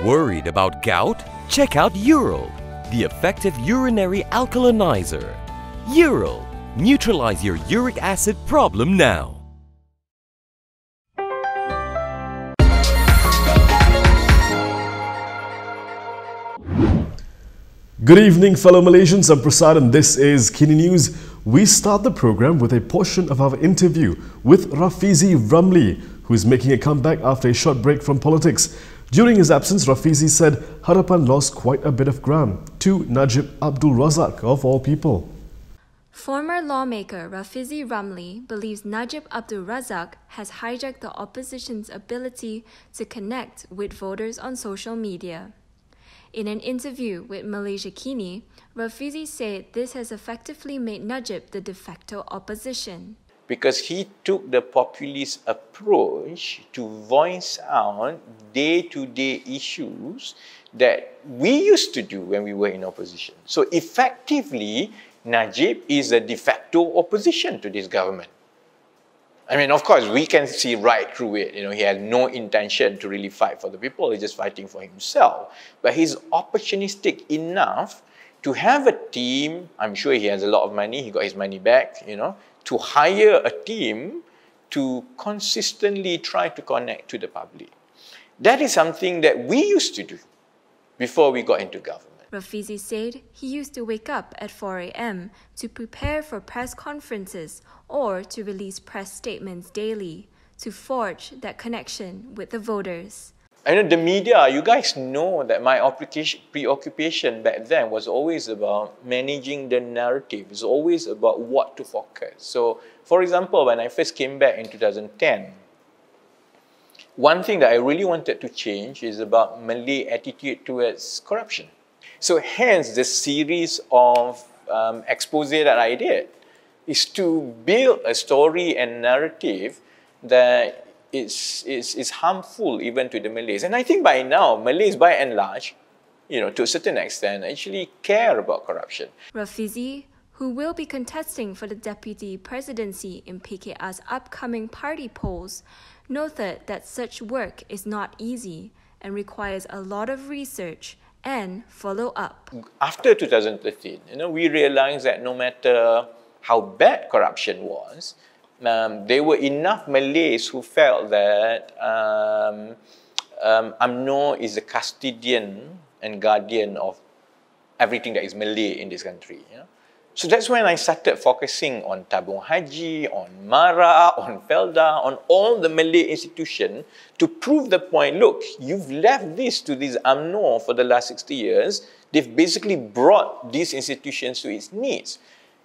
Worried about gout? Check out Ural, the effective urinary alkalinizer. Ural, neutralize your uric acid problem now. Good evening, fellow Malaysians. I'm Prasad and this is KiniNews. We start the program with a portion of our interview with Rafizi Ramli, who is making a comeback after a short break from politics. During his absence, Rafizi said Harapan lost quite a bit of ground to Najib Abdul Razak, of all people. Former lawmaker Rafizi Ramli believes Najib Abdul Razak has hijacked the opposition's ability to connect with voters on social media. In an interview with Malaysia Kini, Rafizi said this has effectively made Najib the de facto opposition. Because he took the populist approach to voice out day-to-day issues that we used to do when we were in opposition. So effectively, Najib is the de facto opposition to this government. I mean, of course, we can see right through it. You know, he had no intention to really fight for the people. He's just fighting for himself. But he's opportunistic enough to have a team. I'm sure he has a lot of money. He got his money back, you know, to hire a team to consistently try to connect to the public. That is something that we used to do before we got into government. Rafizi said he used to wake up at 4 a.m. to prepare for press conferences or to release press statements daily to forge that connection with the voters. I know the media, you guys know that my preoccupation back then was always about managing the narrative. It's always about what to focus. So, for example, when I first came back in 2010, one thing that I really wanted to change is about Malay attitude towards corruption. So hence the series of expose that I did is to build a story and narrative that is harmful even to the Malays. And I think by now, Malays by and large, you know, to a certain extent, actually care about corruption. Rafizi, who will be contesting for the deputy presidency in PKR's upcoming party polls, noted that such work is not easy and requires a lot of research and follow up. After 2013, you know, we realized that no matter how bad corruption was, there were enough Malays who felt that UMNO is the custodian and guardian of everything that is Malay in this country. You know? So that's when I started focusing on Tabung Haji, on MARA, on Felda, on all the Malay institutions to prove the point, look, you've left this to this UMNO for the last 60 years. They've basically brought these institutions to its needs.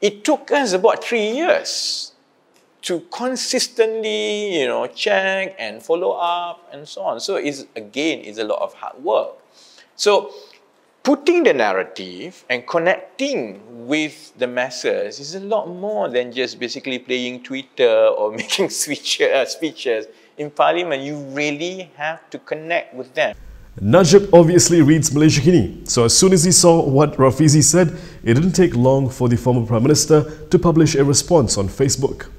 It took us about 3 years to consistently, you know, check and follow up and so on. So it's a lot of hard work. So putting the narrative and connecting with the masses is a lot more than just basically playing Twitter or making speeches. In Parliament, you really have to connect with them. Najib obviously reads Malaysia Kini, so as soon as he saw what Rafizi said, it didn't take long for the former Prime Minister to publish a response on Facebook.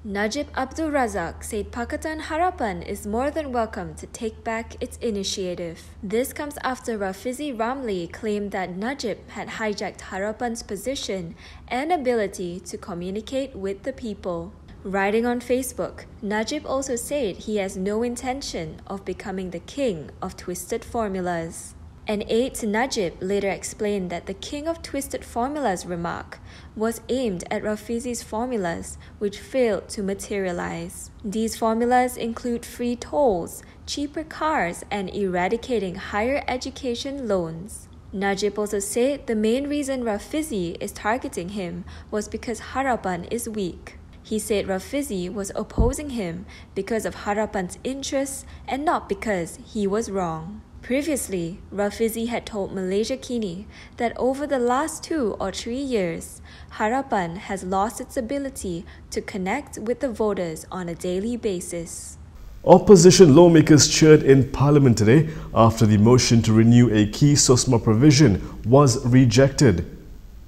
Najib Abdul Razak said Pakatan Harapan is more than welcome to take back its initiative. This comes after Rafizi Ramly claimed that Najib had hijacked Harapan's position and ability to communicate with the people. Writing on Facebook, Najib also said he has no intention of becoming the king of twisted formulas. An aide to Najib later explained that the king of twisted formulas remark was aimed at Rafizi's formulas, which failed to materialize. These formulas include free tolls, cheaper cars, and eradicating higher education loans. Najib also said the main reason Rafizi is targeting him was because Harapan is weak. He said Rafizi was opposing him because of Harapan's interests and not because he was wrong. Previously, Rafizi had told Malaysia Kini that over the last 2 or 3 years, Harapan has lost its ability to connect with the voters on a daily basis. Opposition lawmakers cheered in Parliament today after the motion to renew a key Sosma provision was rejected.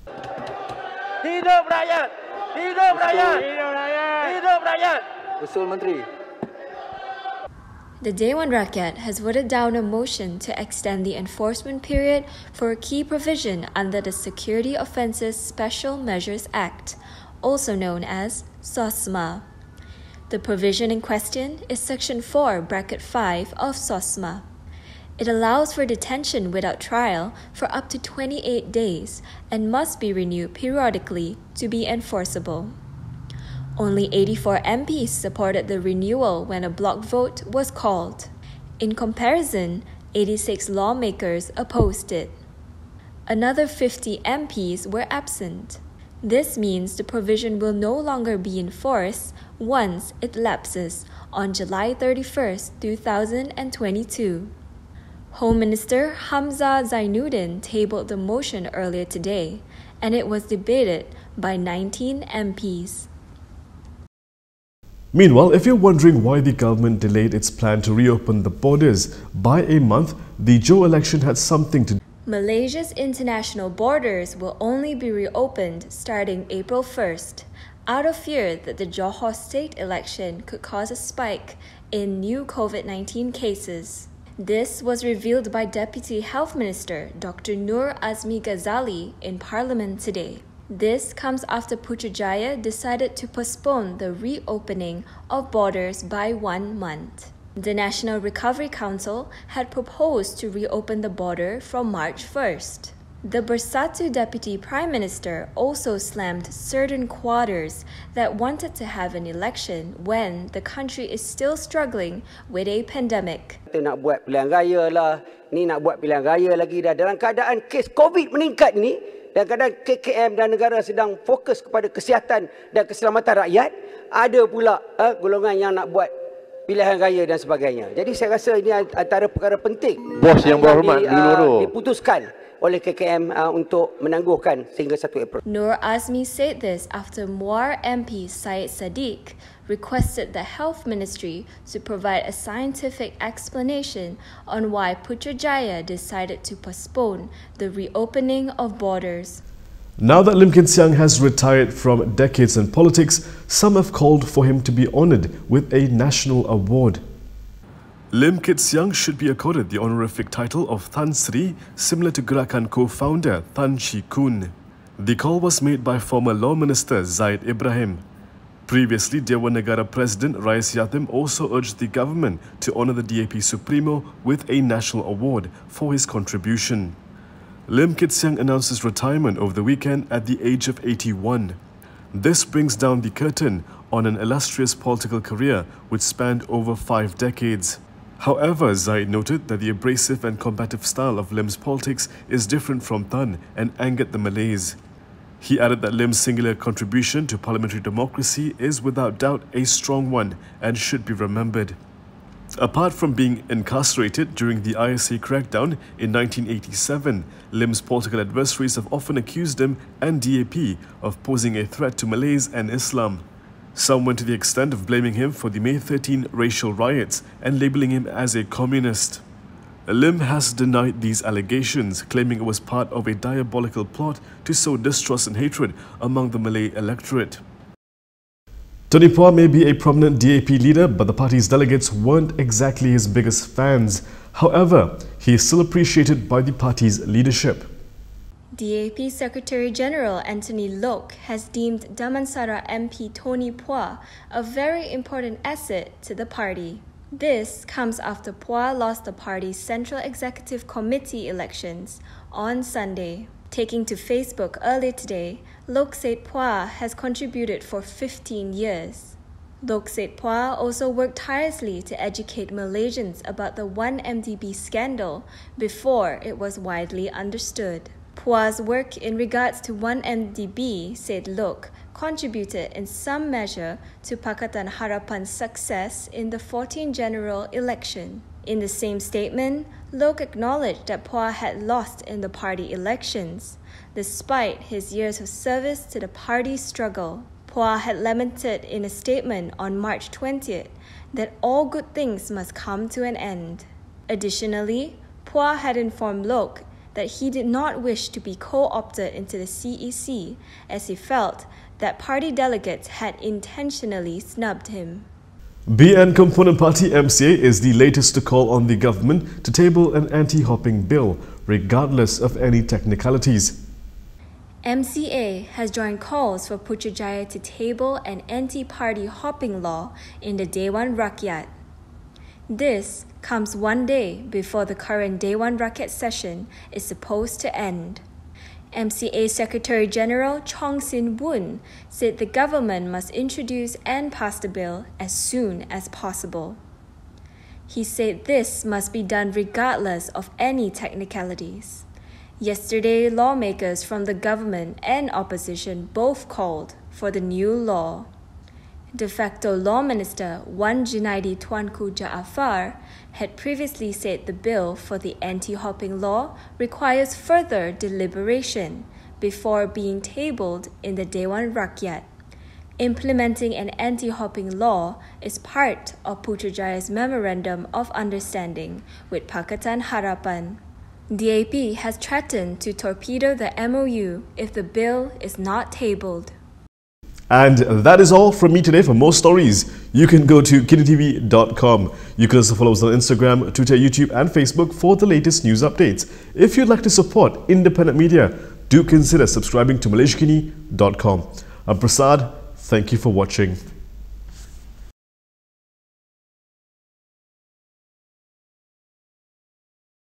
Hidup rakyat! Hidup rakyat! Hidup rakyat! Betul, Menteri. The Dewan Rakyat has voted down a motion to extend the enforcement period for a key provision under the Security Offences Special Measures Act, also known as Sosma. The provision in question is Section 4(5) of Sosma. It allows for detention without trial for up to 28 days and must be renewed periodically to be enforceable. Only 84 MPs supported the renewal when a block vote was called. In comparison, 86 lawmakers opposed it. Another 50 MPs were absent. This means the provision will no longer be enforced once it lapses on July 31, 2022. Home Minister Hamza Zainuddin tabled the motion earlier today, and it was debated by 19 MPs. Meanwhile, if you're wondering why the government delayed its plan to reopen the borders by a month, the Johor election had something to do. Malaysia's international borders will only be reopened starting April 1st, out of fear that the Johor state election could cause a spike in new COVID-19 cases. This was revealed by Deputy Health Minister Dr. Nur Azmi Ghazali in Parliament today. This comes after Putrajaya decided to postpone the reopening of borders by 1 month. The National Recovery Council had proposed to reopen the border from March 1st. The Bersatu Deputy Prime Minister also slammed certain quarters that wanted to have an election when the country is still struggling with a pandemic. Kita nak buat pilihan raya lah, ni nak buat pilihan raya lagi dah. Dalam keadaan kes COVID meningkat ni, dan kadang KKM dan negara sedang fokus kepada kesihatan dan keselamatan rakyat, ada pula golongan yang nak buat pilihan raya dan sebagainya. Jadi saya rasa ini antara perkara penting. Bos yang berhormat dulu diputuskan oleh KKM untuk menangguhkan sehingga 1 April. Nur Azmi said this after Muar MP Syed Sadiq requested the Health Ministry to provide a scientific explanation on why Putrajaya decided to postpone the reopening of borders. Now that Lim Kit Siang has retired from decades in politics, some have called for him to be honoured with a national award. Lim Kit Siang should be accorded the honorific title of Tan Sri, similar to Gerakan co-founder Tan Shi Kun. The call was made by former Law Minister Zaid Ibrahim. Previously, Dewan Negara President Rais Yatim also urged the government to honour the DAP Supremo with a national award for his contribution. Lim Kit Siang announced his retirement over the weekend at the age of 81. This brings down the curtain on an illustrious political career which spanned over 5 decades. However, Zaid noted that the abrasive and combative style of Lim's politics is different from Tan and angered the Malays. He added that Lim's singular contribution to parliamentary democracy is without doubt a strong one and should be remembered. Apart from being incarcerated during the ISA crackdown in 1987, Lim's political adversaries have often accused him and DAP of posing a threat to Malays and Islam. Some went to the extent of blaming him for the May 13 racial riots and labelling him as a communist. Lim has denied these allegations, claiming it was part of a diabolical plot to sow distrust and hatred among the Malay electorate. Tony Phua may be a prominent DAP leader, but the party's delegates weren't exactly his biggest fans. However, he is still appreciated by the party's leadership. DAP Secretary-General Anthony Loke has deemed Damansara MP Tony Phua a very important asset to the party. This comes after Phua lost the party's Central Executive Committee elections on Sunday. Taking to Facebook earlier today, Loke said Phua has contributed for 15 years. Loke said Phua also worked tirelessly to educate Malaysians about the 1MDB scandal before it was widely understood. Phua's work in regards to 1MDB, said Loke, contributed in some measure to Pakatan Harapan's success in the 14th general election. In the same statement, Loke acknowledged that Phua had lost in the party elections, despite his years of service to the party's struggle. Phua had lamented in a statement on March 20th that all good things must come to an end. Additionally, Phua had informed Loke that he did not wish to be co-opted into the CEC as he felt that party delegates had intentionally snubbed him. BN component party MCA is the latest to call on the government to table an anti-hopping bill, regardless of any technicalities. MCA has joined calls for Putrajaya to table an anti-party hopping law in the Dewan Rakyat. This comes one day before the current Dewan Rakyat session is supposed to end. MCA Secretary General Chong Sin Woon said the government must introduce and pass the bill as soon as possible. He said this must be done regardless of any technicalities. Yesterday, lawmakers from the government and opposition both called for the new law. De facto Law Minister Wan Junaidi Tuanku Jaafar had previously said the bill for the anti-hopping law requires further deliberation before being tabled in the Dewan Rakyat. Implementing an anti-hopping law is part of Putrajaya's Memorandum of Understanding with Pakatan Harapan. DAP has threatened to torpedo the MOU if the bill is not tabled. And that is all from me today. For more stories, you can go to KiniTV.com. You can also follow us on Instagram, Twitter, YouTube and Facebook for the latest news updates. If you'd like to support independent media, do consider subscribing to MalaysiaKini.com. I'm Prasad. Thank you for watching.